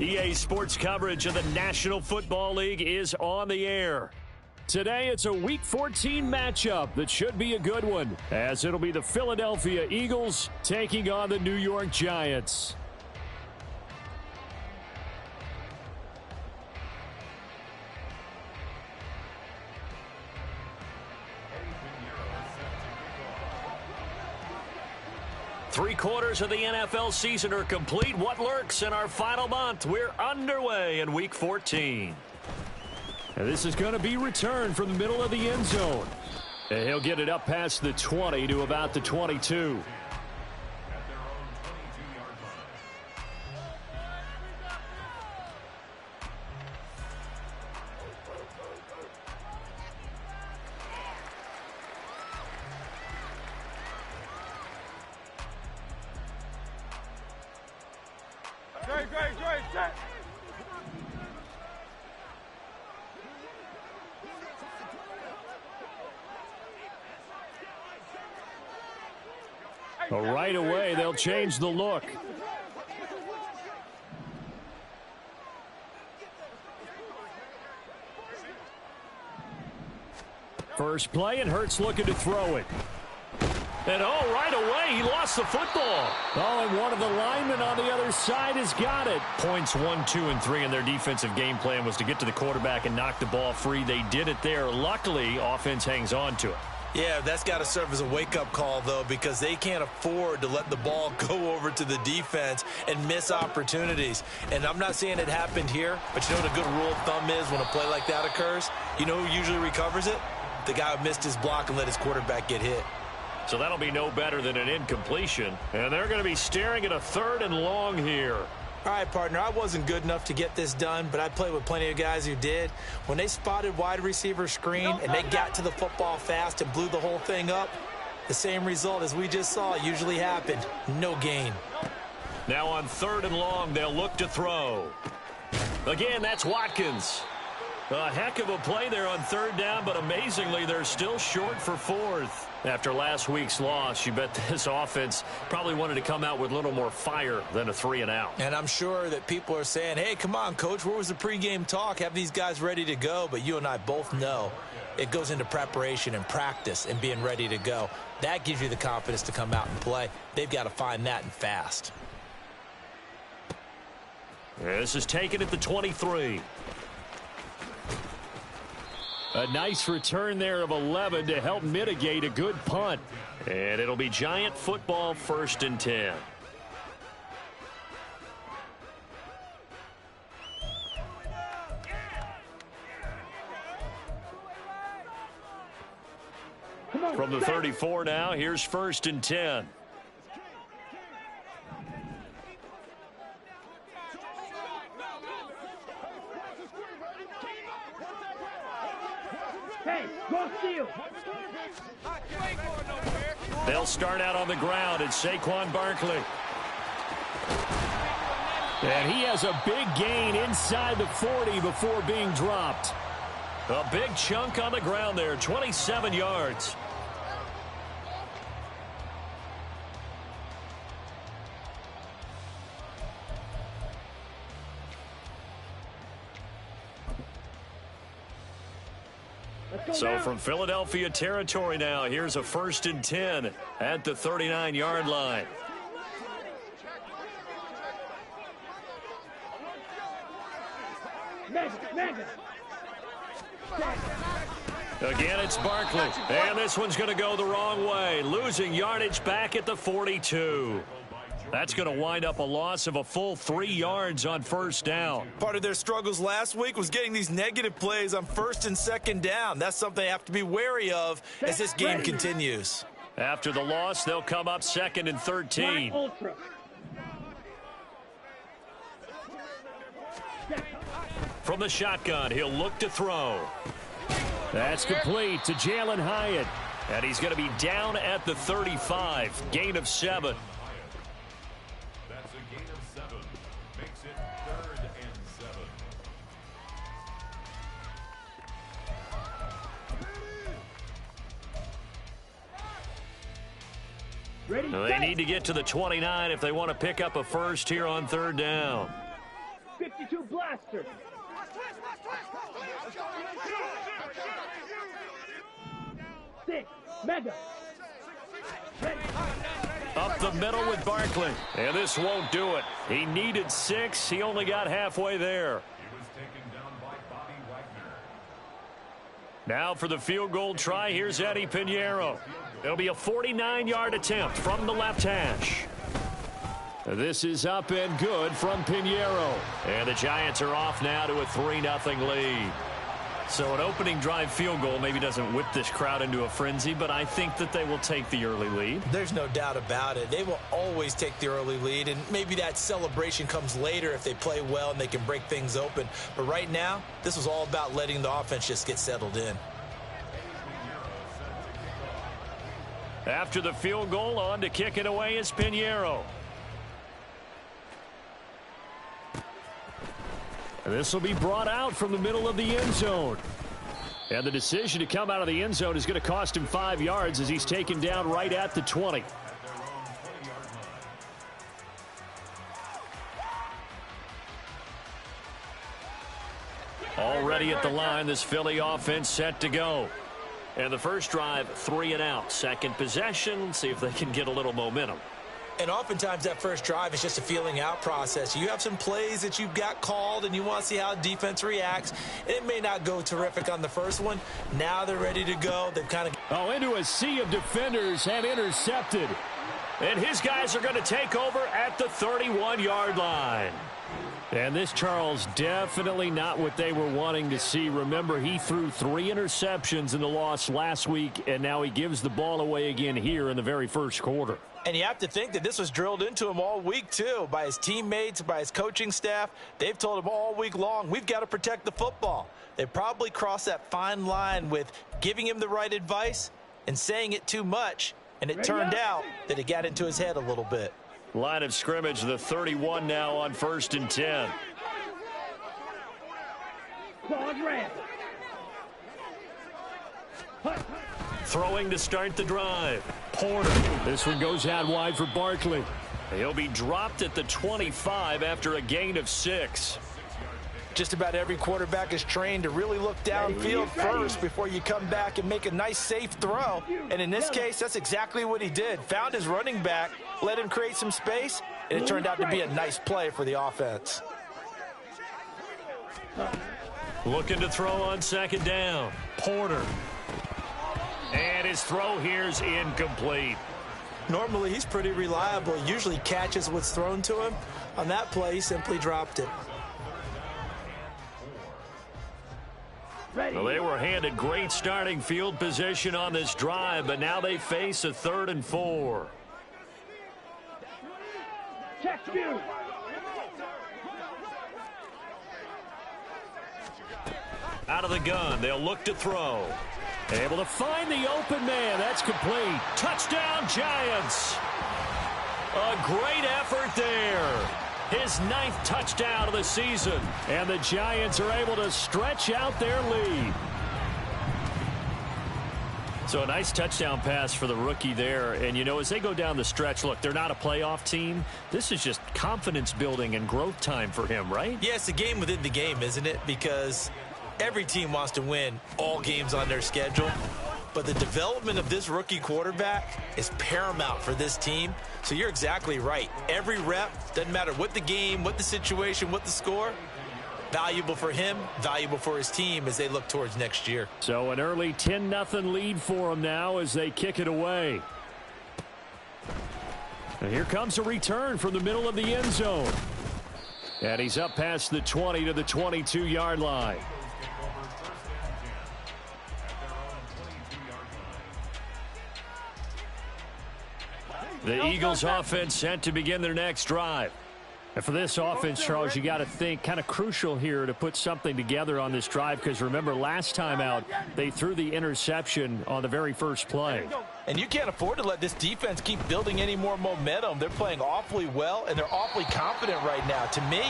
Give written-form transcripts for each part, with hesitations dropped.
EA Sports coverage of the National Football League is on the air. Today, it's a Week 14 matchup that should be a good one, as it'll be the Philadelphia Eagles taking on the New York Giants. Three-quarters of the NFL season are complete. What lurks in our final month? We're underway in Week 14. And this is going to be returned from the middle of the end zone. And he'll get it up past the 20 to about the 22. Right away, they'll change the look. First play, and Hurts looking to throw it. And right away, he lost the football. And one of the linemen on the other side has got it. Points 1, 2, and 3 in their defensive game plan was to get to the quarterback and knock the ball free. They did it there. Luckily, offense hangs on to it. Yeah, that's got to serve as a wake-up call, though, because they can't afford to let the ball go over to the defense and miss opportunities. And I'm not saying it happened here, but you know what a good rule of thumb is when a play like that occurs? You know who usually recovers it? The guy who missed his block and let his quarterback get hit. So that'll be no better than an incompletion. And they're going to be staring at a 3rd and long here. All right, partner, I wasn't good enough to get this done, but I played with plenty of guys who did. When they spotted wide receiver screen and they got to the football fast and blew the whole thing up, the same result as we just saw usually happened. No gain. Now on 3rd and long, they'll look to throw. Again, that's Watkins. A heck of a play there on 3rd down, but amazingly, they're still short for 4th. After last week's loss, you bet this offense probably wanted to come out with a little more fire than a 3-and-out. And I'm sure that people are saying, hey, come on, Coach, where was the pregame talk? Have these guys ready to go? But you and I both know it goes into preparation and practice and being ready to go. That gives you the confidence to come out and play. They've got to find that and fast. This is taken at the 23. A nice return there of 11 to help mitigate a good punt. And it'll be Giant football, 1st and 10. From the 34 now, here's 1st and 10. They'll start out on the ground. It's Saquon Barkley. And he has a big gain inside the 40 before being dropped. A big chunk on the ground there, 27 yards. So from Philadelphia territory now, here's a 1st and 10 at the 39-yard line. Again, it's Barkley. And this one's going to go the wrong way, losing yardage back at the 42. That's going to wind up a loss of a full 3 yards on 1st down. Part of their struggles last week was getting these negative plays on 1st and 2nd down. That's something they have to be wary of as this game continues. After the loss, they'll come up 2nd and 13. From the shotgun, he'll look to throw. That's complete to Jalen Hyatt. And he's going to be down at the 35. Gain of 7. That's a gain of 7. Makes it 3rd and 7. Ready, they need to get to the 29 if they want to pick up a first here on 3rd down. 15. Blaster. 6. Mega. Ready. Up the middle with Barkley. And this won't do it. He needed 6. He only got halfway there. He was taken down by Bobby Wagner. Now for the field goal try, here's Eddie Pinheiro. It'll be a 49-yard attempt from the left hash. This is up and good from Pinheiro. And the Giants are off now to a 3-0 lead. So an opening drive field goal maybe doesn't whip this crowd into a frenzy, but I think that they will take the early lead. There's no doubt about it. They will always take the early lead, and maybe that celebration comes later if they play well and they can break things open. But right now, this was all about letting the offense just get settled in. After the field goal, on to kick it away is Pinheiro. And this will be brought out from the middle of the end zone. And the decision to come out of the end zone is going to cost him 5 yards as he's taken down right at the 20. Already at the line, this Philly offense set to go. And the first drive, 3 and out. Second possession, see if they can get a little momentum. And oftentimes that first drive is just a feeling out process. You have some plays that you've got called and you want to see how defense reacts. It may not go terrific on the first one. Now they're ready to go. They've kind of into a sea of defenders and intercepted. And his guys are going to take over at the 31-yard line. And this, Charles, definitely not what they were wanting to see. Remember, he threw 3 interceptions in the loss last week, and now he gives the ball away again here in the very first quarter. And you have to think that this was drilled into him all week, too, by his teammates, by his coaching staff. They've told him all week long, we've got to protect the football. They probably crossed that fine line with giving him the right advice and saying it too much, and it turned out that it got into his head a little bit. Line of scrimmage, the 31 now on 1st and 10. Throwing to start the drive. Porter. This one goes out wide for Barkley. He'll be dropped at the 25 after a gain of 6. Just about every quarterback is trained to really look downfield first before you come back and make a nice, safe throw. And in this case, that's exactly what he did. Found his running back, let him create some space, and it turned out to be a nice play for the offense. Looking to throw on 2nd down. Porter. And his throw here's incomplete. Normally, he's pretty reliable. He usually catches what's thrown to him. On that play, he simply dropped it. Well, they were handed great starting field position on this drive, but now they face a 3rd and 4. Check you. Out of the gun, they'll look to throw. Able to find the open man. That's complete. Touchdown, Giants. A great effort there. His 9th touchdown of the season. And the Giants are able to stretch out their lead. So a nice touchdown pass for the rookie there. And, you know, as they go down the stretch, look, they're not a playoff team. This is just confidence building and growth time for him, right? Yeah, it's a game within the game, isn't it? Because every team wants to win all games on their schedule. But the development of this rookie quarterback is paramount for this team. So you're exactly right. Every rep, doesn't matter what the game, what the situation, what the score, valuable for him, valuable for his team as they look towards next year. So an early 10-0 lead for them now as they kick it away. And here comes a return from the middle of the end zone. And he's up past the 20 to the 22-yard line. The Eagles offense set to begin their next drive. And for this offense, Charles, you got to think kind of crucial here to put something together on this drive because remember last time out they threw the interception on the very first play. And you can't afford to let this defense keep building any more momentum. They're playing awfully well and they're awfully confident right now. To me,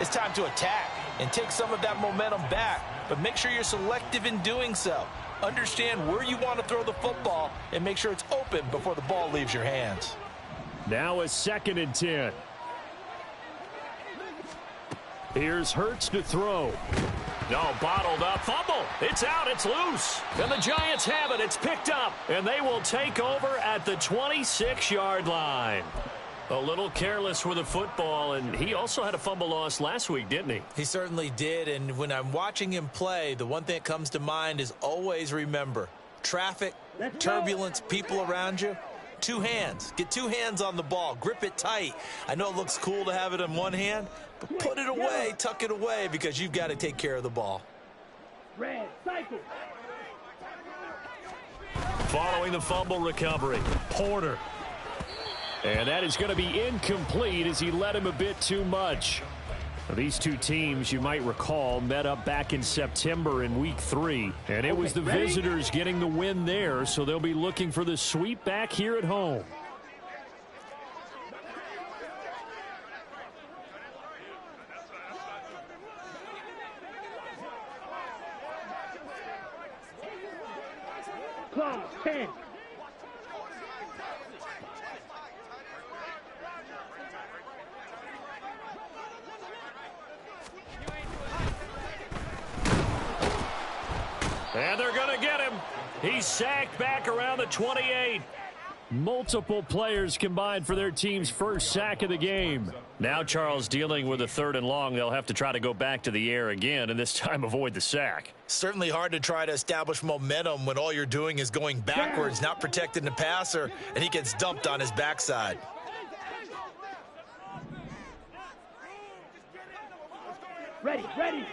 it's time to attack and take some of that momentum back, but make sure you're selective in doing so. Understand where you want to throw the football and make sure it's open before the ball leaves your hands. Now a 2nd and 10. Here's Hurts to throw. No, bottled up. Fumble. It's out. It's loose. And the Giants have it. It's picked up. And they will take over at the 26-yard line. A little careless with the football, and he also had a fumble loss last week, didn't he? He certainly did, and when I'm watching him play, the one thing that comes to mind is always remember, traffic, turbulence, people around you, two hands. Get two hands on the ball. Grip it tight. I know it looks cool to have it in one hand, but put it away, tuck it away, because you've got to take care of the ball. Red cycle. Following the fumble recovery, Porter. And that is going to be incomplete as he led him a bit too much. Now, these two teams, you might recall, met up back in September in Week 3. And it was the visitors getting the win there, so they'll be looking for the sweep back here at home. Clock 10. And they're going to get him. He's sacked back around the 28. Multiple players combined for their team's first sack of the game. Now Charles dealing with a 3rd and long. They'll have to try to go back to the air again, and this time avoid the sack. Certainly hard to try to establish momentum when all you're doing is going backwards, not protecting the passer, and he gets dumped on his backside. Ready, ready.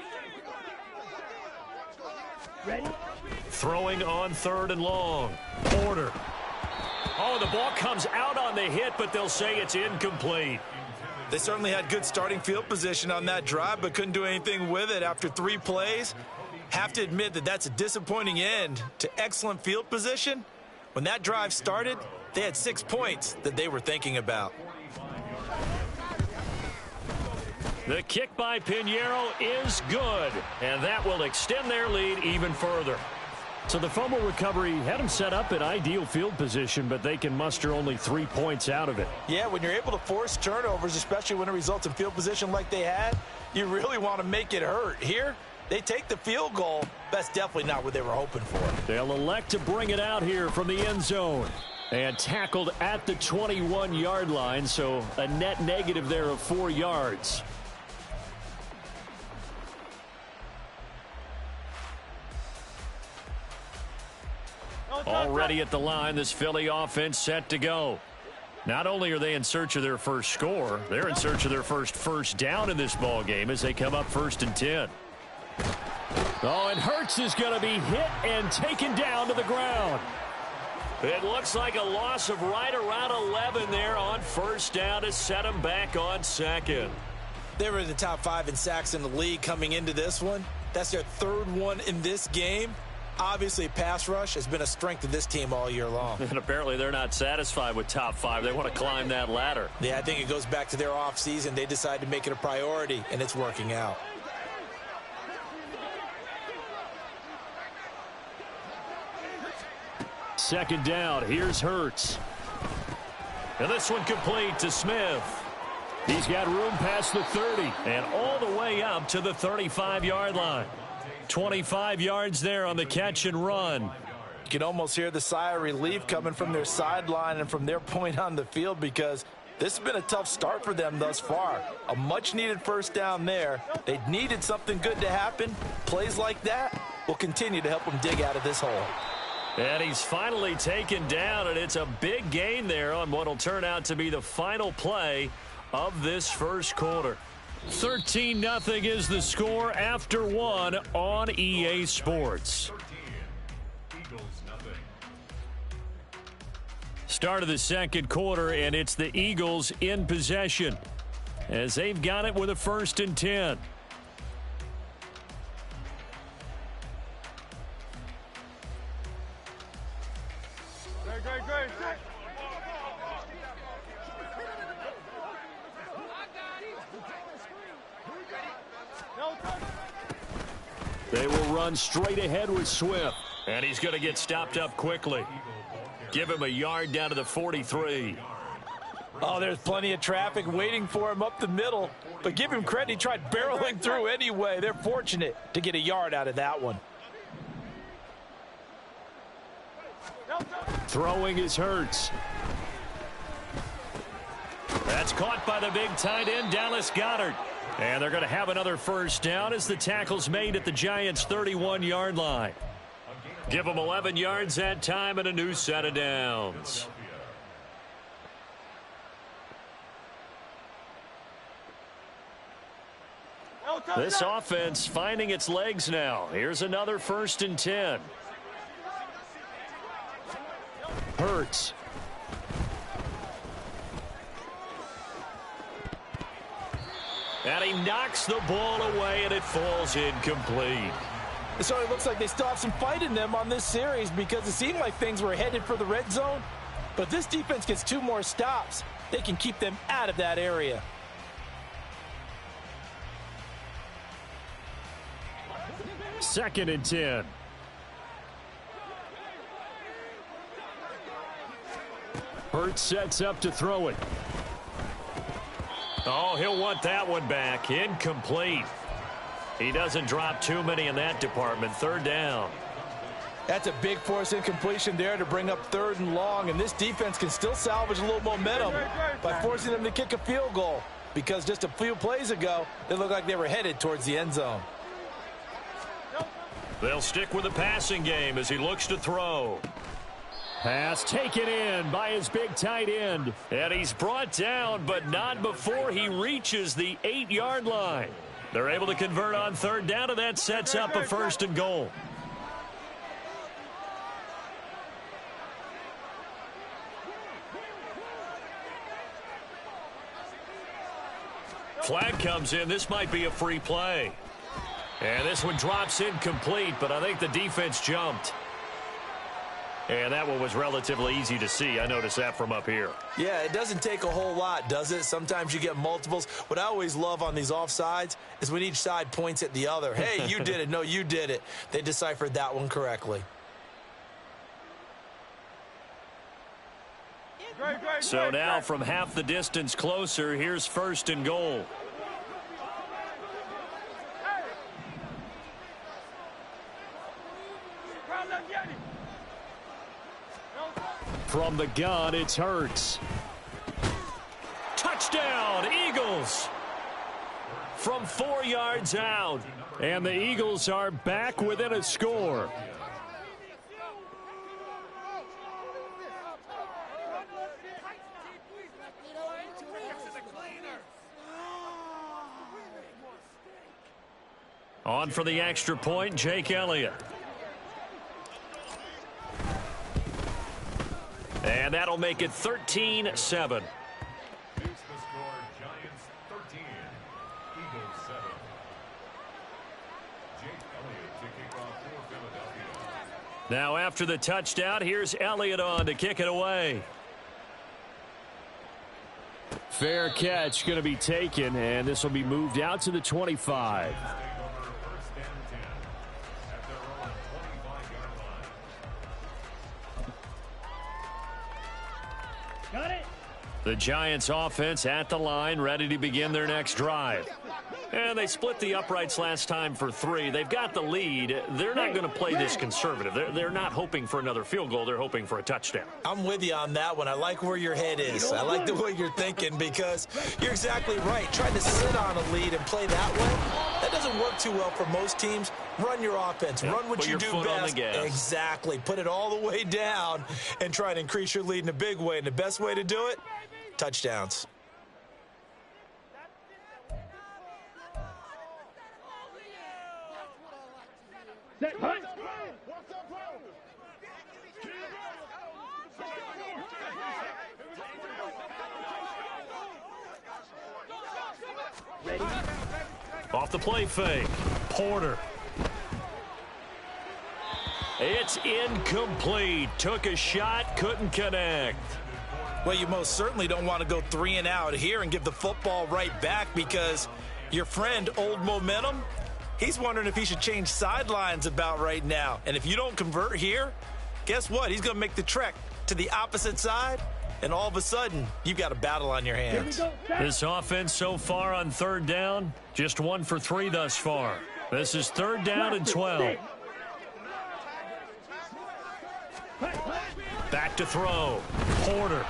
Ready? Throwing on 3rd and long. Porter. Oh, the ball comes out on the hit, but they'll say it's incomplete. They certainly had good starting field position on that drive, but couldn't do anything with it after 3 plays. Have to admit that that's a disappointing end to excellent field position. When that drive started, they had 6 points that they were thinking about. The kick by Pinheiro is good, and that will extend their lead even further. So the fumble recovery had them set up in ideal field position, but they can muster only 3 points out of it. Yeah, when you're able to force turnovers, especially when it results in field position like they had, you really want to make it hurt. Here, they take the field goal. That's definitely not what they were hoping for. They'll elect to bring it out here from the end zone. And tackled at the 21-yard line, so a net negative there of 4 yards. Already at the line, this Philly offense set to go. Not only are they in search of their first score, they're in search of their first down in this ball game as they come up 1st and 10. Oh, and Hurts is going to be hit and taken down to the ground. It looks like a loss of right around 11 there on 1st down to set them back on 2nd. They were in the top 5 in sacks in the league coming into this one. That's their 3rd one in this game. Obviously, pass rush has been a strength of this team all year long. And apparently they're not satisfied with top 5. They want to climb that ladder. Yeah, I think it goes back to their offseason. They decided to make it a priority, and it's working out. Second down. Here's Hurts. And this one complete to Smith. He's got room past the 30 and all the way up to the 35-yard line. 25 yards there on the catch and run. You can almost hear the sigh of relief coming from their sideline and from their point on the field because this has been a tough start for them thus far. A much-needed 1st down there. They needed something good to happen. Plays like that will continue to help them dig out of this hole. And he's finally taken down, and it's a big gain there on what will turn out to be the final play of this first quarter. 13-0 is the score after 1 on EA Sports. Start of the second quarter, and it's the Eagles in possession as they've got it with a 1st and 10. They will run straight ahead with Swift. And he's going to get stopped up quickly. Give him a yard down to the 43. Oh, there's plenty of traffic waiting for him up the middle. But give him credit, he tried barreling through anyway. They're fortunate to get a yard out of that one. Throwing is Hurts. That's caught by the big tight end, Dallas Goedert. And they're going to have another first down as the tackle's made at the Giants' 31-yard line. Give them 11 yards that time and a new set of downs. This offense finding its legs now. Here's another 1st and 10. Hurts. And he knocks the ball away, and it falls incomplete. So it looks like they still have some fight in them on this series because it seemed like things were headed for the red zone. But this defense gets 2 more stops. They can keep them out of that area. Second and 10. Hurts sets up to throw it. Oh, he'll want that one back. Incomplete. He doesn't drop too many in that department. 3rd down. That's a big force incompletion there to bring up 3rd and long, and this defense can still salvage a little momentum by forcing them to kick a field goal because just a few plays ago, they looked like they were headed towards the end zone. They'll stick with the passing game as he looks to throw. Pass taken in by his big tight end. And he's brought down, but not before he reaches the 8-yard line. They're able to convert on 3rd down, and that sets up a 1st and goal. Flag comes in. This might be a free play. And this one drops incomplete, but I think the defense jumped. And that one was relatively easy to see. I noticed that from up here. Yeah, it doesn't take a whole lot, does it? Sometimes you get multiples. What I always love on these offsides is when each side points at the other. Hey, you did it. No, you did it. They deciphered that one correctly. So now from half the distance closer, here's 1st and goal. From the gun, it's Hurts. Touchdown, Eagles! From 4 yards out. And the Eagles are back within a score. On for the extra point, Jake Elliott. And that'll make it 13-7. Makes the score Giants 13, Eagles 7. Jake Elliott to kick off for Philadelphia. Now after the touchdown, here's Elliott on to kick it away. Fair catch going to be taken, and this will be moved out to the 25. The Giants offense at the line, ready to begin their next drive. And they split the uprights last time for 3. They've got the lead. They're not going to play this conservative. They're not hoping for another field goal. They're hoping for a touchdown. I'm with you on that one. I like where your head is. I like the way you're thinking because you're exactly right. Trying to sit on a lead and play that way, that doesn't work too well for most teams. Run your offense. Run what you do best. Exactly. Put it all the way down and try to increase your lead in a big way. And the best way to do it, touchdowns. Set, hunt. Ready. Off the play fake. Porter. It's incomplete. Took a shot, couldn't connect. Well, you most certainly don't want to go 3 and out here and give the football right back because your friend, Old Momentum, he's wondering if he should change sidelines about right now. And if you don't convert here, guess what? He's going to make the trek to the opposite side and all of a sudden, you've got a battle on your hands. This offense so far on third down, just 1 for 3 thus far. This is third down and 12. Back to throw. Porter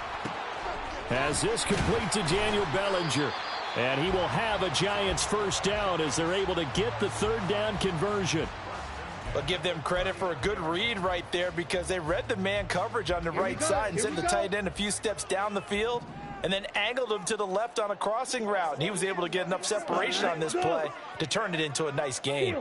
has this complete to Daniel Bellinger. And he will have a Giants first down as they're able to get the third down conversion. But give them credit for a good read right there because they read the man coverage on the right side and sent the tight end a few steps down the field and then angled him to the left on a crossing route. And he was able to get enough separation on this play to turn it into a nice gain.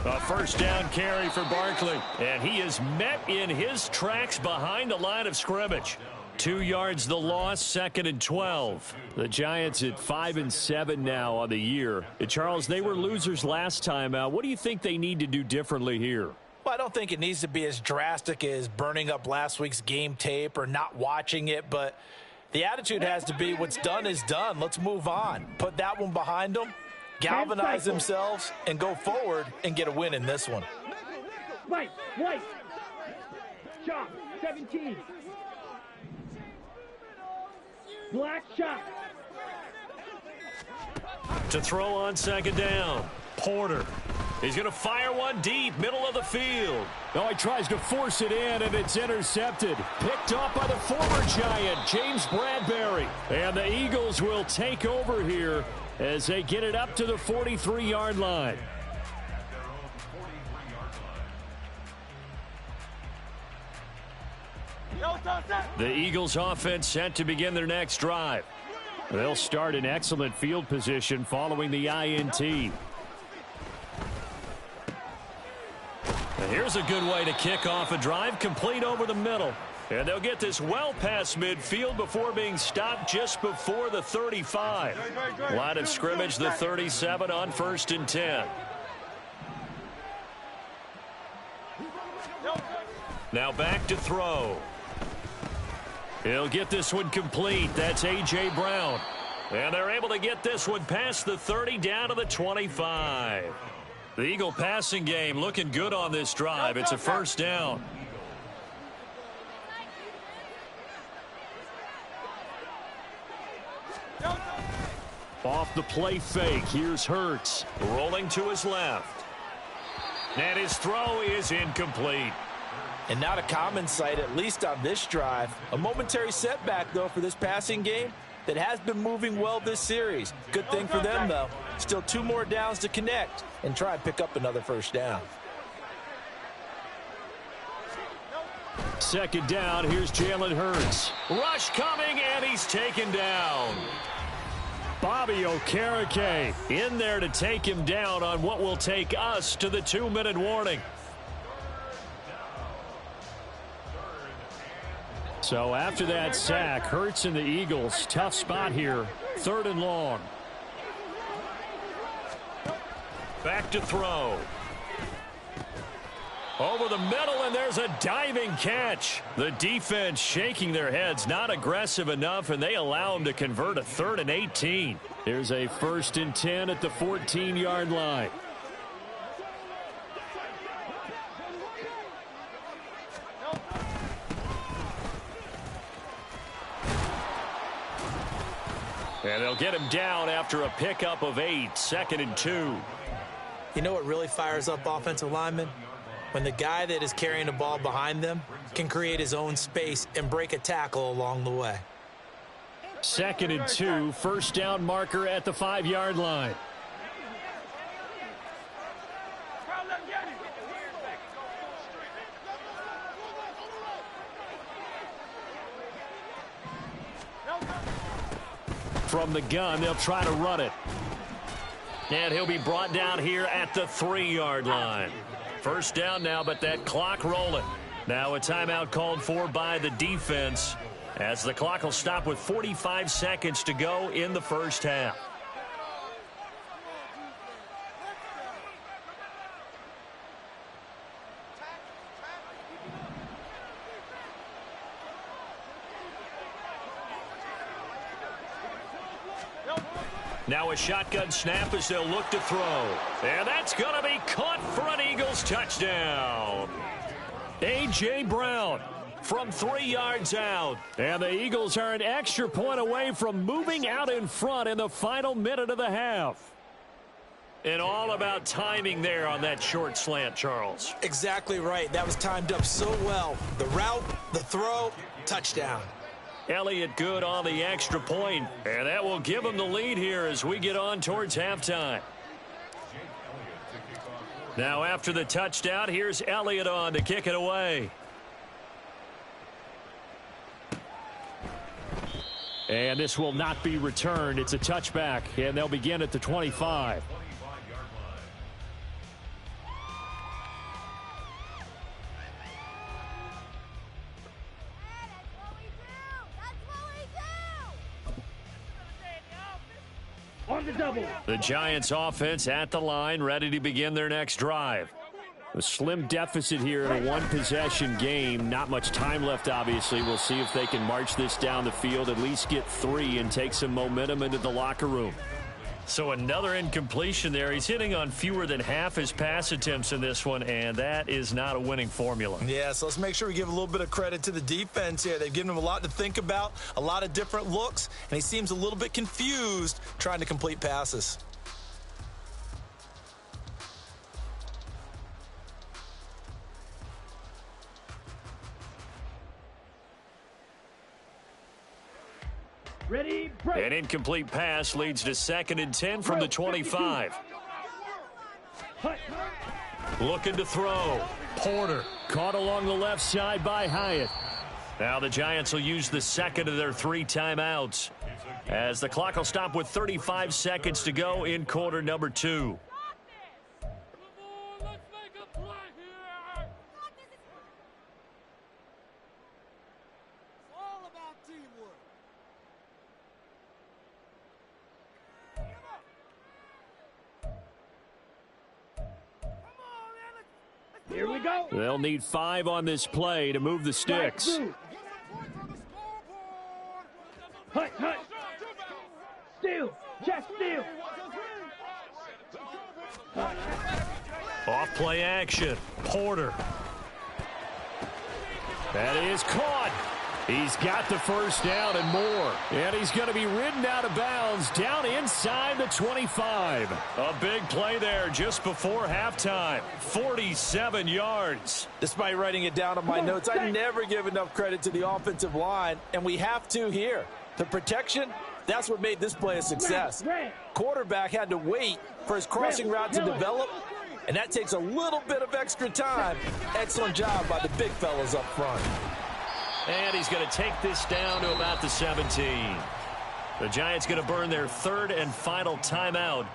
A first down carry for Barkley. And he is met in his tracks behind the line of scrimmage. 2 yards the loss, 2nd and 12. The Giants at 5-7 now on the year. Charles, they were losers last time out. What do you think they need to do differently here? Well, I don't think it needs to be as drastic as burning up last week's game tape or not watching it, but the attitude has to be what's done is done. Let's move on. Put that one behind them, galvanize themselves, and go forward and get a win in this one. White. Chop, 17. Black shot. To throw on 2nd down. Porter. He's going to fire one deep, middle of the field. No, he tries to force it in, and it's intercepted. Picked up by the former Giant, James Bradbury. And the Eagles will take over here as they get it up to the 43-yard line. The Eagles offense set to begin their next drive. They'll start in excellent field position following the INT. And here's a good way to kick off a drive, complete over the middle. And they'll get this well past midfield before being stopped just before the 35. Line of scrimmage, the 37 on 1st and 10. Now back to throw. He'll get this one complete. That's A.J. Brown. And they're able to get this one past the 30 down to the 25. The Eagle passing game looking good on this drive. It's a first down. Off the play fake. Here's Hurts. Rolling to his left. And his throw is incomplete. And not a common sight, at least on this drive. A momentary setback, though, for this passing game that has been moving well this series. Good thing for them, though. Still 2 more downs to connect and try and pick up another first down. 2nd down. Here's Jalen Hurts. Rush coming, and he's taken down. Bobby Okereke in there to take him down on what will take us to the 2-minute warning. So after that sack, Hurts and the Eagles, tough spot here, 3rd and long. Back to throw. Over the middle, and there's a diving catch. The defense shaking their heads, not aggressive enough, and they allow him to convert a 3rd and 18. Here's a 1st and 10 at the 14-yard line. And they'll get him down after a pickup of 8, 2nd and 2. You know what really fires up offensive linemen? When the guy that is carrying the ball behind them can create his own space and break a tackle along the way. 2nd and 2, first down marker at the 5-yard line. From the gun, they'll try to run it. And he'll be brought down here at the 3-yard line. First down now, but that clock rolling. Now a timeout called for by the defense as the clock will stop with 45 seconds to go in the first half. Now a shotgun snap as they'll look to throw. And that's going to be caught for an Eagles touchdown. A.J. Brown from 3 yards out. And the Eagles are an extra point away from moving out in front in the final minute of the half. And all about timing there on that short slant, Charles. Exactly right. That was timed up so well. The route, the throw, touchdown. Elliott good on the extra point, and that will give him the lead here as we get on towards halftime. Now after the touchdown, here's Elliott on to kick it away. And this will not be returned. It's a touchback, and they'll begin at the 25. On the double. The Giants offense at the line, ready to begin their next drive. A slim deficit here in a one-possession game. Not much time left, obviously. We'll see if they can march this down the field, at least get 3 and take some momentum into the locker room. So another incompletion there. He's hitting on fewer than half his pass attempts in this one, and that is not a winning formula. Yeah, so let's make sure we give a little bit of credit to the defense here. They've given him a lot to think about, a lot of different looks, and he seems a little bit confused trying to complete passes. Ready, break. An incomplete pass leads to 2nd and 10 from the 25. Looking to throw. Porter caught along the left side by Hyatt. Now the Giants will use the second of their 3 timeouts as the clock will stop with 35 seconds to go in quarter number 2. Here we go. They'll need 5 on this play to move the sticks. Hut, hut. Steal. Just steal. Off play action. Porter. That is caught. He's got the first down and more. And he's going to be ridden out of bounds down inside the 25. A big play there just before halftime. 47 yards. Despite writing it down on my notes, I never give enough credit to the offensive line, and we have to here. The protection, that's what made this play a success. Quarterback had to wait for his crossing route to develop, and that takes a little bit of extra time. Excellent job by the big fellas up front. And he's going to take this down to about the 17. The Giants going to burn their 3rd and final timeout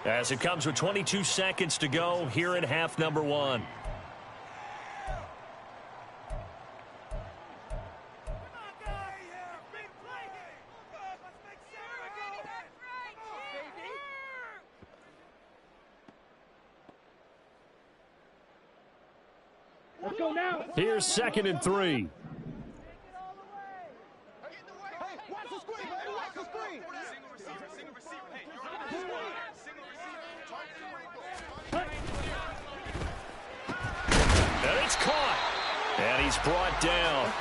as it comes with 22 seconds to go here in half number 1. Let's go now. Here's 2nd and 3. And it's caught. And he's brought down.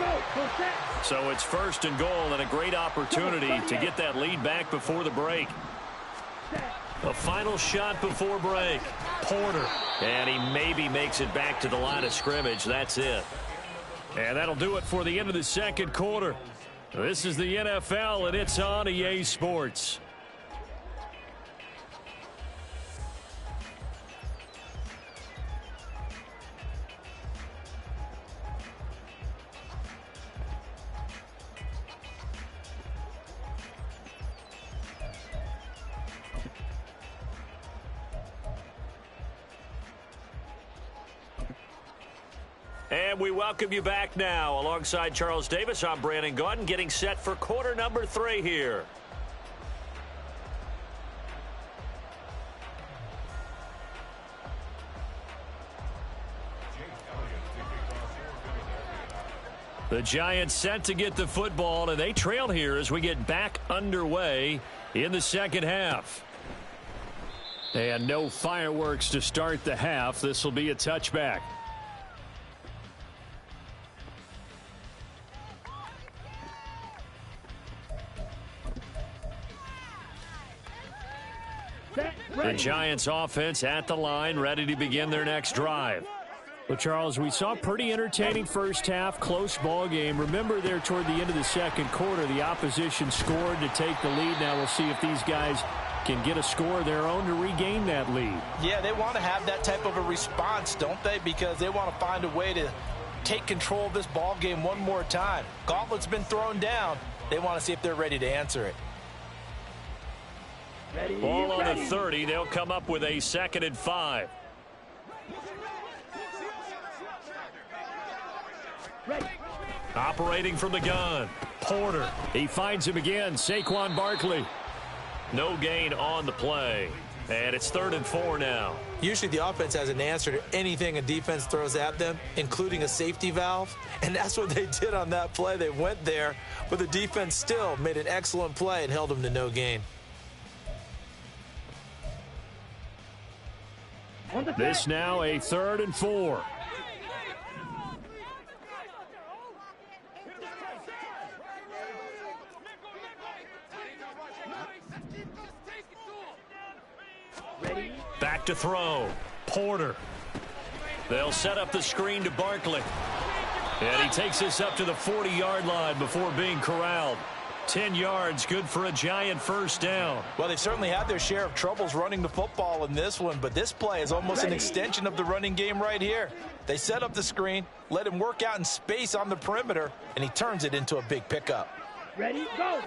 So it's 1st and goal and a great opportunity to get that lead back before the break. A final shot before break. Porter. And he maybe makes it back to the line of scrimmage. That's it. And that'll do it for the end of the 2nd quarter. This is the NFL, and it's on EA Sports. And we welcome you back now. Alongside Charles Davis, I'm Brandon Gaudin, getting set for quarter number 3 here. The Giants set to get the football, and they trail here as we get back underway in the 2nd half. And no fireworks to start the half. This will be a touchback. Set, The ready. Giants offense at the line, ready to begin their next drive. Well, Charles, we saw pretty entertaining first half, close ball game. Remember there toward the end of the second quarter, the opposition scored to take the lead. Now we'll see if these guys can get a score of their own to regain that lead. Yeah, they want to have that type of a response, don't they? Because they want to find a way to take control of this ball game one more time. Gauntlet's been thrown down. They want to see if they're ready to answer it. Ready, Ball on ready. the 30. They'll come up with a 2nd and 5. Ready. Operating from the gun. Porter. He finds him again. Saquon Barkley. No gain on the play. And it's 3rd and 4 now. Usually the offense has an answer to anything a defense throws at them, including a safety valve. And that's what they did on that play. They went there, but the defense still made an excellent play and held them to no gain. On the This set. now a 3rd and 4. Ready. Back to throw. Porter. They'll set up the screen to Barkley. And he takes this up to the 40-yard line before being corralled. 10 yards, good for a Giant first down. Well, they've certainly had their share of troubles running the football in this one, but this play is almost an extension of the running game right here. They set up the screen, let him work out in space on the perimeter, and he turns it into a big pickup. Ready, go.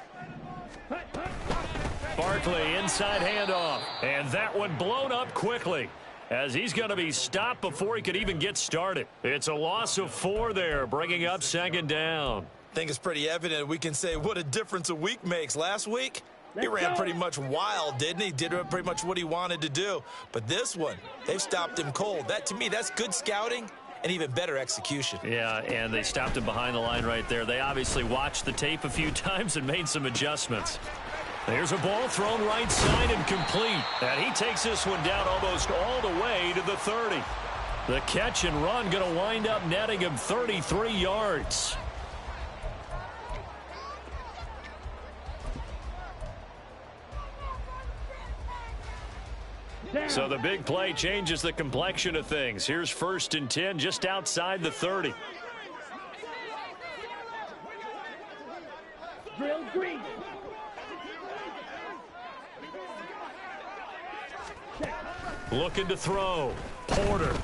Hut, hut. Barkley, inside handoff. And that one blown up quickly, as he's going to be stopped before he could even get started. It's a loss of 4 there, bringing up 2nd down. I think it's pretty evident we can say what a difference a week makes. Last week, he Let's ran go. pretty much wild, didn't he? Did pretty much what he wanted to do. But this one, they've stopped him cold. That, to me, that's good scouting and even better execution. Yeah, and they stopped him behind the line right there. They obviously watched the tape a few times and made some adjustments. There's a ball thrown right side and complete. And he takes this one down almost all the way to the 30. The catch and run going to wind up netting him 33 yards. Down. So the big play changes the complexion of things. Here's 1st and 10 just outside the 30. Drill green. Looking to throw. Porter.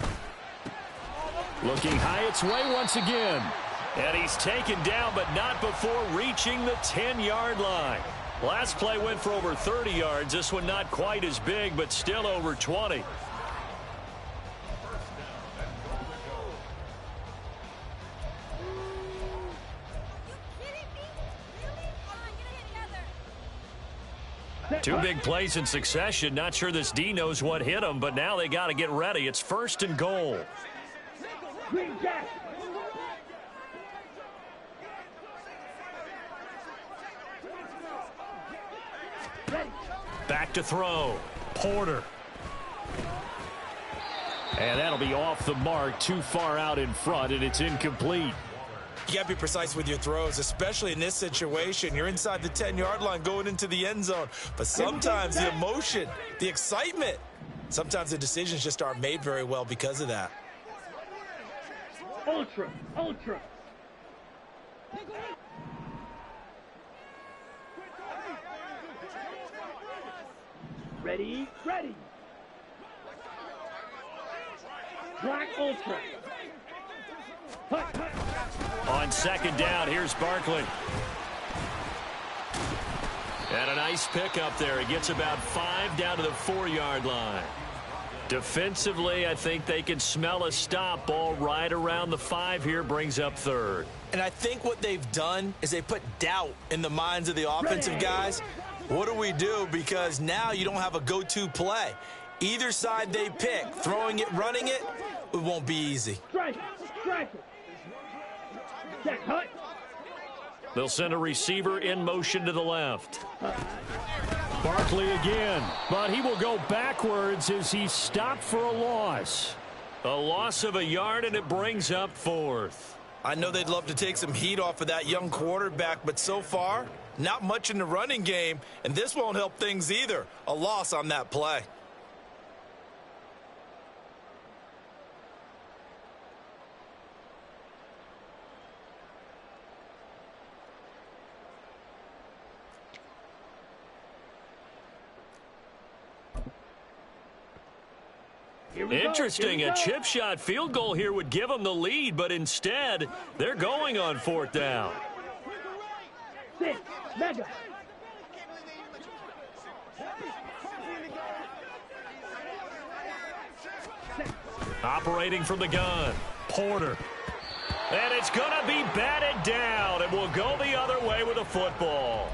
Looking high its way once again. And he's taken down, but not before reaching the 10-yard line. Last play went for over 30 yards. This one not quite as big, but still over 20. Two big plays in succession. Not sure this D knows what hit him, but now they got to get ready. It's 1st and goal. Green jack. Ready. Back to throw. Porter. And that'll be off the mark, too far out in front, and it's incomplete. You got to be precise with your throws, especially in this situation. You're inside the 10-yard line going into the end zone. But sometimes the emotion, the excitement, sometimes the decisions just aren't made very well because of that. Ultra. Ultra. Ready. Ready. Black ultra. Hut, hut. On 2nd down, here's Barkley. And a nice pickup there. He gets about 5 down to the 4-yard line. Defensively, I think they can smell a stop. Ball right around the 5 here, brings up 3rd. And I think what they've done is they put doubt in the minds of the offensive guys. What do we do? Because now you don't have a go-to play. Either side they pick, throwing it, running it, it won't be easy. Strike. Strike. Jack hut. They'll send a receiver in motion to the left. Barkley again, but he will go backwards as he stopped for a loss. A loss of a yard, and it brings up 4th. I know they'd love to take some heat off of that young quarterback, but so far, not much in the running game, and this won't help things either. A loss on that play. Interesting. A chip shot field goal here would give them the lead, but instead, they're going on 4th down. Six. Mega. Operating from the gun, Porter. And it's going to be batted down, and will go the other way with a football.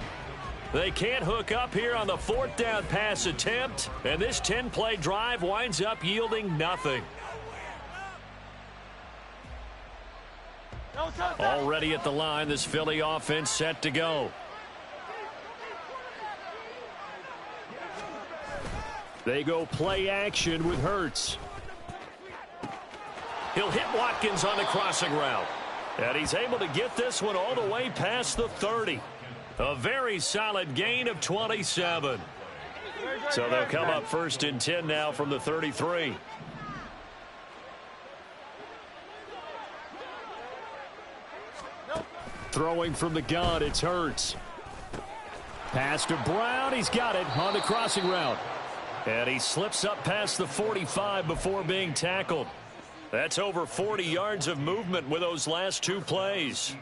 They can't hook up here on the 4th down pass attempt, and this 10-play drive winds up yielding nothing. Already at the line, this Philly offense set to go. They go play action with Hurts. He'll hit Watkins on the crossing route. And he's able to get this one all the way past the 30. A very solid gain of 27. So they'll come up 1st and 10 now from the 33. Throwing from the gun, it's Hurts. Pass to Brown. He's got it on the crossing route. And he slips up past the 45 before being tackled. That's over 40 yards of movement with those last 2 plays.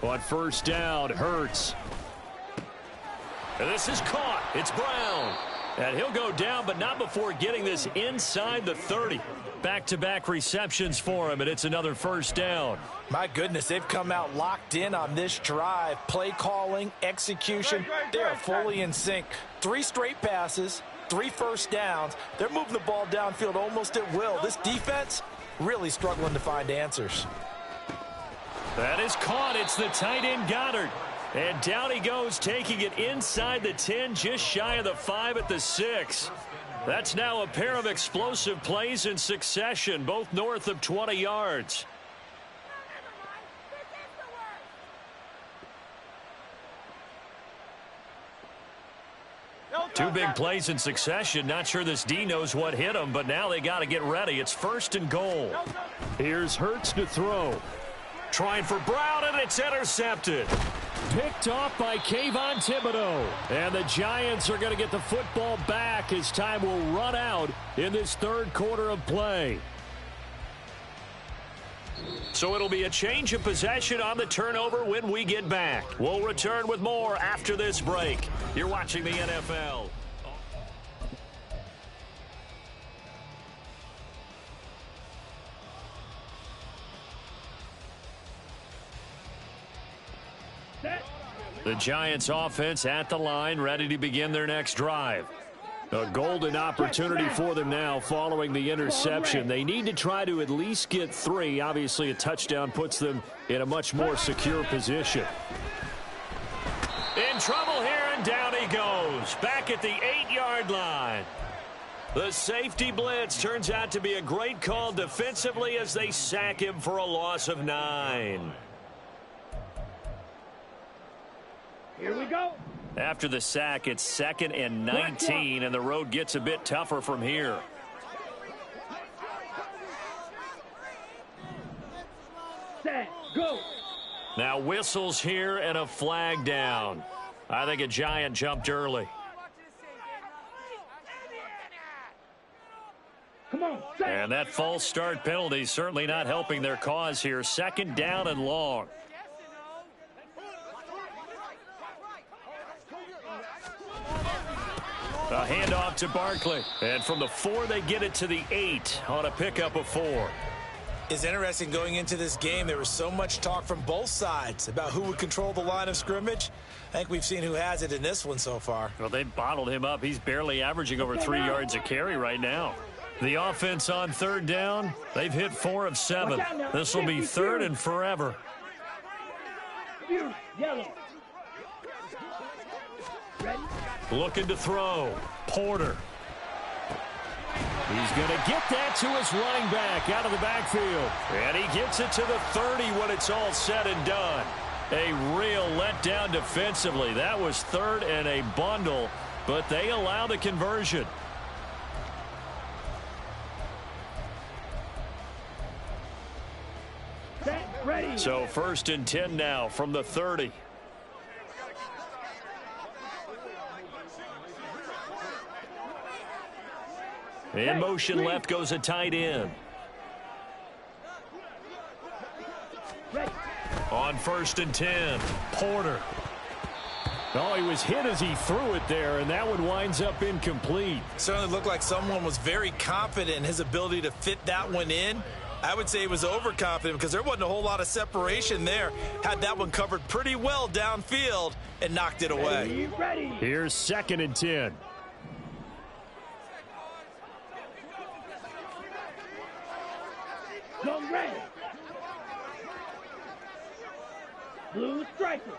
On 1st down, Hurts. And this is caught. It's Brown. And he'll go down, but not before getting this inside the 30. Back-to-back receptions for him, and it's another 1st down. My goodness, they've come out locked in on this drive. Play calling, execution, they are fully in sync. 3 straight passes, 3 first downs. They're moving the ball downfield almost at will. This defense really struggling to find answers. That is caught. It's the tight end Goddard. And down he goes, taking it inside the 10, just shy of the 5 at the 6. That's now a pair of explosive plays in succession, both north of 20 yards. Two big plays in succession. Not sure this D knows what hit him, but now they got to get ready. It's 1st and goal. Here's Hurts to throw. Trying for Brown, and it's intercepted. Picked off by Kayvon Thibodeaux. And the Giants are going to get the football back as time will run out in this 3rd quarter of play. So it'll be a change of possession on the turnover when we get back. We'll return with more after this break. You're watching the NFL. The Giants offense at the line, ready to begin their next drive. A golden opportunity for them now following the interception. They need to try to at least get 3. Obviously, a touchdown puts them in a much more secure position. In trouble here, and down he goes. Back at the 8-yard line. The safety blitz turns out to be a great call defensively as they sack him for a loss of 9. Here we go. After the sack, it's 2nd and 19, and the road gets a bit tougher from here. Set, go. Now whistles here and a flag down. I think a Giant jumped early. Come on, set. And that false start penalty certainly not helping their cause here. 2nd down and long. A handoff to Barkley. And from the 4, they get it to the 8 on a pickup of 4. It's interesting going into this game. There was so much talk from both sides about who would control the line of scrimmage. I think we've seen who has it in this one so far. Well, they bottled him up. He's barely averaging over 3 yards a carry right now. The offense on 3rd down, they've hit 4 of 7. This will be 3rd and forever. Yellow. Ready? Looking to throw. Porter. He's going to get that to his running back out of the backfield. And he gets it to the 30 when it's all said and done. A real letdown defensively. That was third and a bundle, but they allow the conversion. Set, ready. So 1st and 10 now from the 30. In motion left goes a tight end. Ready. On 1st and 10, Porter. Oh, he was hit as he threw it there, and that one winds up incomplete. Certainly looked like someone was very confident in his ability to fit that one in. I would say he was overconfident because there wasn't a whole lot of separation there. Had that one covered pretty well downfield and knocked it away. Ready. Here's 2nd and 10. Go red. Blue striker.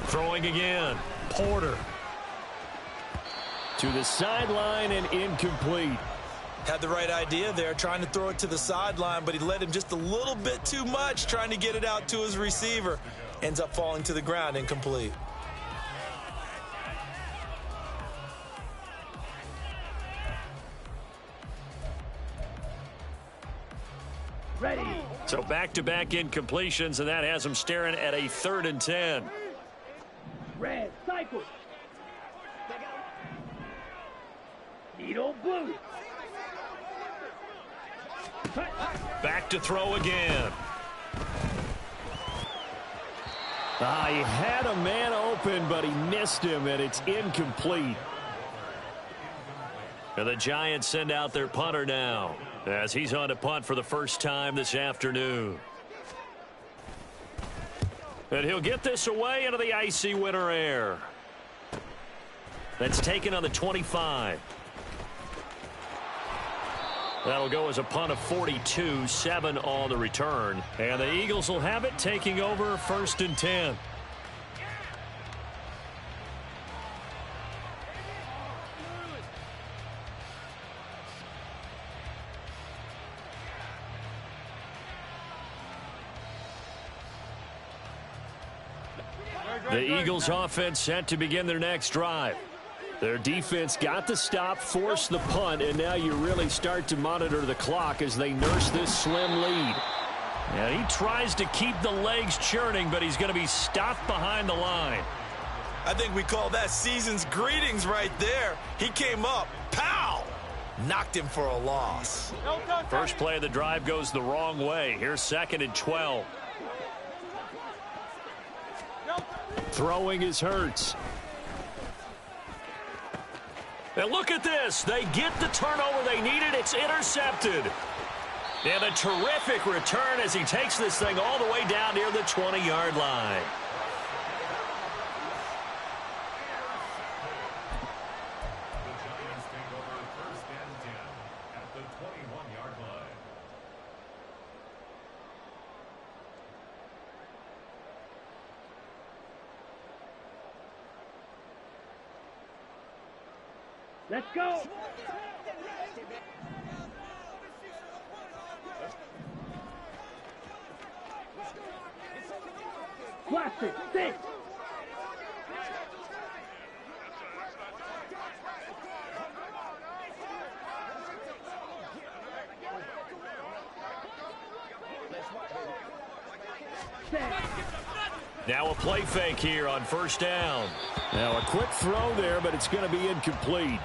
Throwing again. Porter. To the sideline and incomplete. Had the right idea there, trying to throw it to the sideline, but he led him just a little bit too much, trying to get it out to his receiver. Ends up falling to the ground, incomplete. Ready. So back-to-back incompletions, and that has him staring at a 3rd and 10. Red cycle. Needle blue. Back to throw again. He had a man open, but he missed him, and it's incomplete. And the Giants send out their punter now, as he's on to punt for the first time this afternoon. And he'll get this away into the icy winter air. That's taken on the 25. That'll go as a punt of 42, 7 on the return. And the Eagles will have it, taking over 1st and 10. The Eagles offense set to begin their next drive. Their defense got the stop, forced the punt, and now you really start to monitor the clock as they nurse this slim lead. And he tries to keep the legs churning, but he's going to be stopped behind the line. I think we call that season's greetings right there. He came up, pow! Knocked him for a loss. First play of the drive goes the wrong way. Here's 2nd and 12. Throwing is Hurts. And look at this. They get the turnover they needed. It's intercepted. And a terrific return as he takes this thing all the way down near the 20-yard line. The Giants take over 1st and 10 at the 21-yard line. Let's go. Classic 6. Now a play fake here on 1st down. Now a quick throw there, but it's going to be incomplete.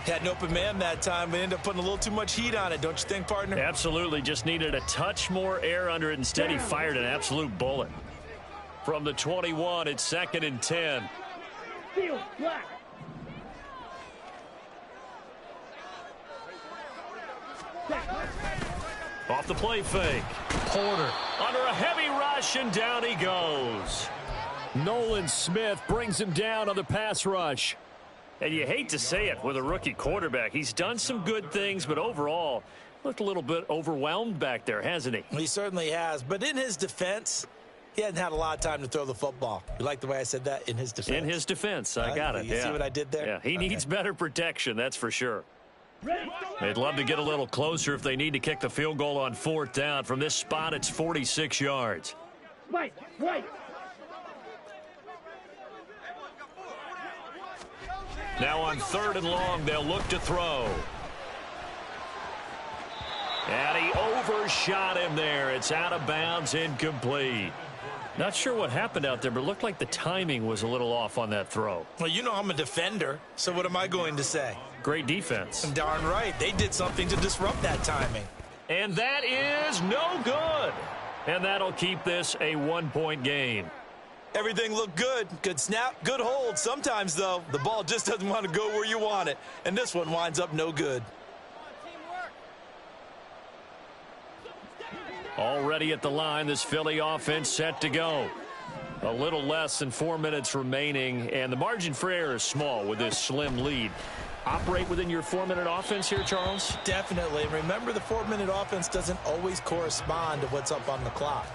Had an open man that time, but ended up putting a little too much heat on it, don't you think, partner? Absolutely, just needed a touch more air under it. Instead, he fired an absolute bullet. From the 21, it's 2nd and 10. Field black. Off the play fake. Porter under a heavy rush, and down he goes. Nolan Smith brings him down on the pass rush. And you hate to say it with a rookie quarterback. He's done some good things, but overall, Looked a little bit overwhelmed back there, hasn't he? He certainly has. But in his defense, he hasn't had a lot of time to throw the football. You like the way I said that? In his defense. In his defense. I got it. You see what I did there? Yeah, he needs better protection, that's for sure. They'd love to get a little closer if they need to kick the field goal on 4th down. From this spot, it's 46 yards. Right. Now on 3rd and long, they'll look to throw. And he overshot him there. It's out of bounds, incomplete. Not sure what happened out there, but it looked like the timing was a little off on that throw. Well, you know I'm a defender, so what am I going to say? Great defense. Darn right. They did something to disrupt that timing. And that is no good. And that'll keep this a 1-point game. Everything looked good. Good snap, good hold. Sometimes, though, the ball just doesn't want to go where you want it. And this one winds up no good. Already at the line, this Philly offense set to go. A little less than 4 minutes remaining, and the margin for error is small with this slim lead. Operate within your 4-minute offense here, Charles? Definitely. Remember, the 4-minute offense doesn't always correspond to what's up on the clock.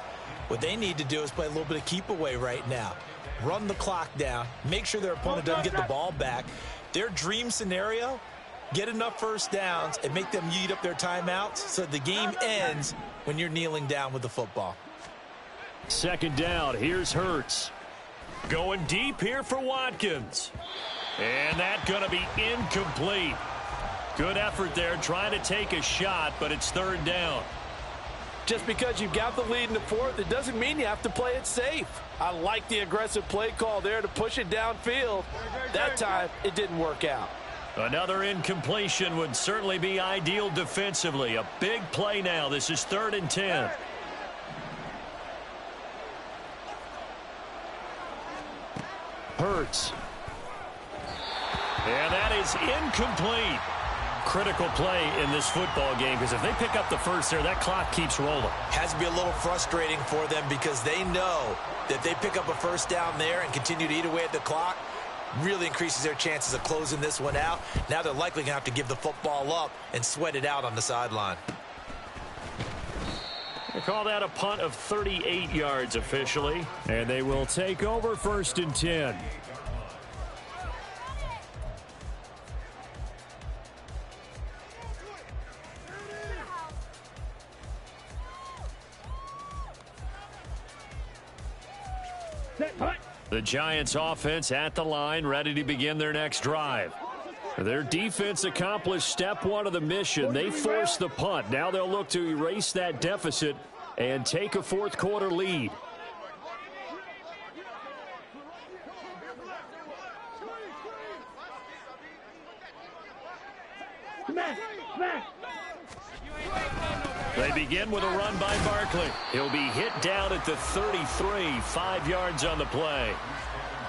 What they need to do is play a little bit of keep away right now. Run the clock down. Make sure their opponent doesn't get the ball back. Their dream scenario, get enough first downs and make them eat up their timeouts so the game ends when you're kneeling down with the football. 2nd down. Here's Hurts. Going deep here for Watkins. And that's going to be incomplete. Good effort there trying to take a shot, but it's 3rd down. Just because you've got the lead in the 4th, it doesn't mean you have to play it safe. I like the aggressive play call there to push it downfield. That time, it didn't work out. Another incompletion would certainly be ideal defensively. A big play now. This is 3rd and 10. Hurts. And that is incomplete. Critical play in this football game, because if they pick up the first there, that clock keeps rolling. Has to be a little frustrating for them because they know that if they pick up a first down there and continue to eat away at the clock, really increases their chances of closing this one out. Now they're likely going to have to give the football up and sweat it out on the sideline. They call that a punt of 38 yards officially. And they will take over 1st and 10. The Giants offense at the line, ready to begin their next drive. Their defense accomplished step 1 of the mission. They forced the punt. Now they'll look to erase that deficit and take a 4th quarter lead. They begin with a run by Barkley. He'll be hit down at the 33, 5 yards on the play.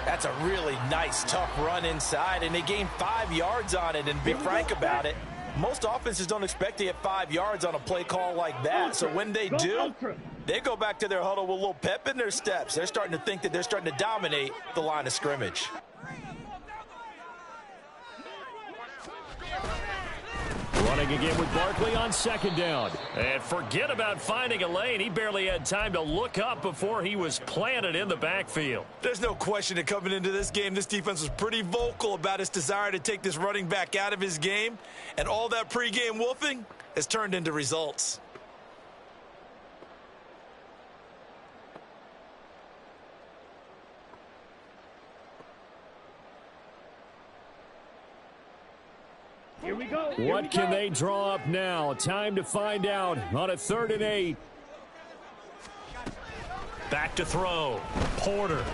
That's a really nice, tough run inside, and they gained 5 yards on it. And be frank about it, most offenses don't expect to get 5 yards on a play call like that. So when they do, they go back to their huddle with a little pep in their steps. They're starting to think that they're starting to dominate the line of scrimmage. Running again with Barkley on 2nd down. And forget about finding a lane. He barely had time to look up before he was planted in the backfield. There's no question that coming into this game, this defense was pretty vocal about its desire to take this running back out of his game. And all that pregame wolfing has turned into results. Here we go. What can they draw up now? Time to find out on a 3rd and 8. Back to throw. Porter.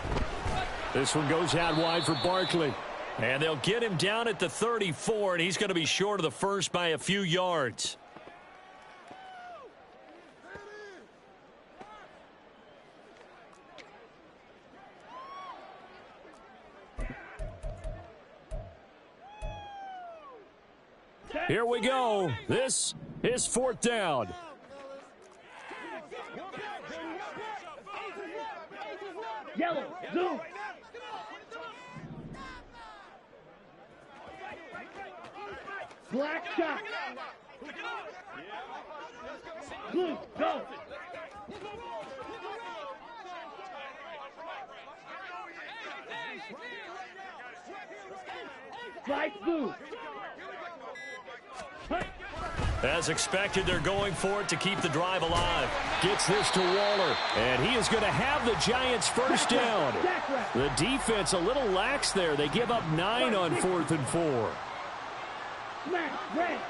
This one goes out wide for Barkley. And they'll get him down at the 34, and he's going to be short of the first by a few yards. Here we go. This is 4th down. Yellow, zoom. Black shot. Blue, go. Strike blue. As expected, they're going for it to keep the drive alive. Gets this to Waller, and he is going to have the Giants first down. The defense a little lax there. They give up 9 on 4th and 4. Smash, red.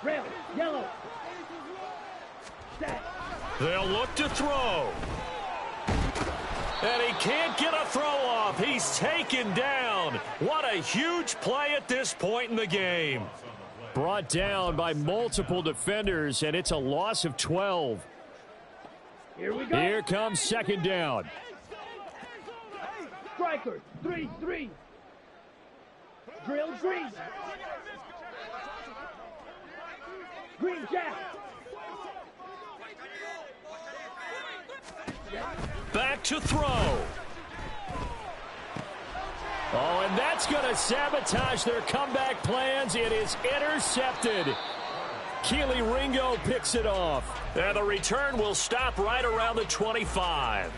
Rail, yellow. Set. They'll look to throw. And he can't get a throw off. He's taken down. What a huge play at this point in the game. Brought down by multiple defenders, and it's a loss of 12. Here we go. Here comes second down. Strikers, 3-3. Drill green. Green jack. Back to throw. Oh, and that's going to sabotage their comeback plans. It is intercepted. Keely Ringo picks it off. And the return will stop right around the 25.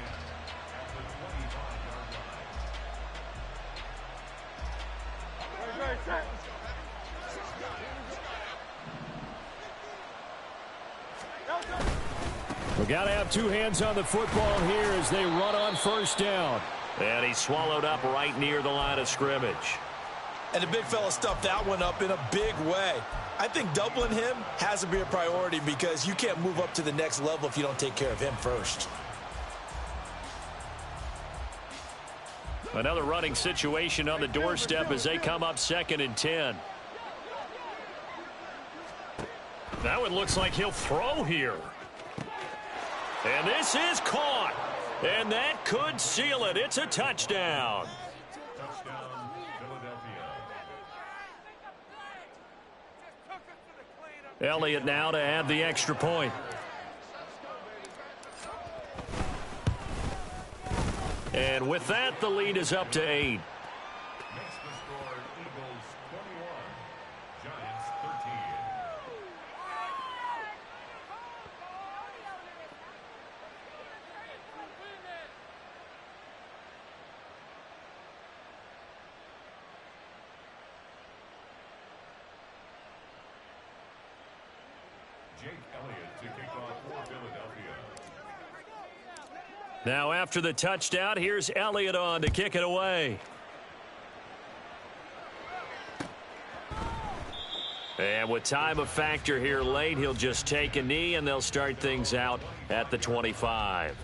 We got to have two hands on the football here as they run on first down. And he swallowed up right near the line of scrimmage. And the big fella stuffed that one up in a big way. I think doubling him has to be a priority because you can't move up to the next level if you don't take care of him first. Another running situation on the doorstep as they come up 2nd and 10. Now it looks like he'll throw here. And this is caught. And that could seal it. It's a touchdown. Touchdown, Philadelphia. Elliott now to add the extra point. And with that, the lead is up to 8. Makes the score Eagles 21, Giants 13. Jake Elliott to kick off for Philadelphia. Now after the touchdown, here's Elliott on to kick it away. And with time a factor here late, he'll just take a knee and they'll start things out at the 25.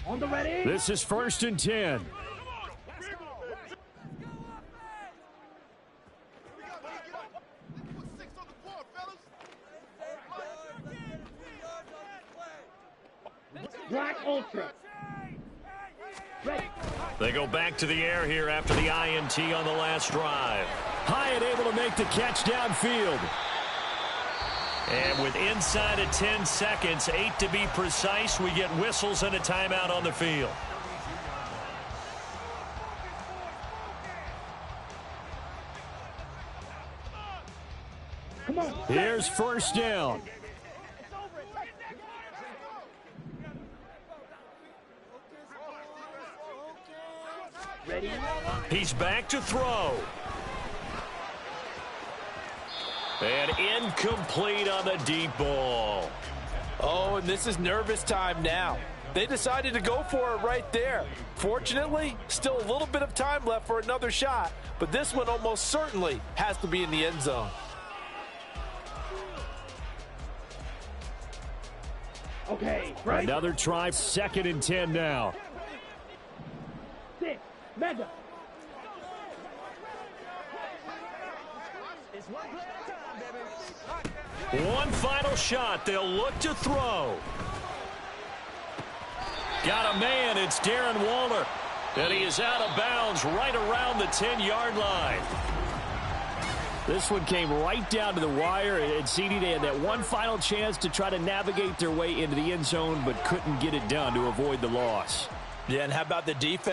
On the ready. This is 1st and 10. Black Ultra. Ready. They go back to the air here after the INT on the last drive. Hyatt able to make the catch downfield. And with inside of 10 seconds, 8 to be precise, we get whistles and a timeout on the field. Come on. Here's first down. Ready. He's back to throw. And incomplete on the deep ball. Oh, and this is nervous time now. They decided to go for it right there. Fortunately, still a little bit of time left for another shot, but this one almost certainly has to be in the end zone. Okay. Right. Another try, 2nd and 10 now. 6. Mega. One final shot. They'll look to throw. Got a man. It's Darren Waller. And he is out of bounds right around the 10-yard line. This one came right down to the wire, and CD, they had that one final chance to try to navigate their way into the end zone, but couldn't get it done to avoid the loss. Yeah, and how about the defense?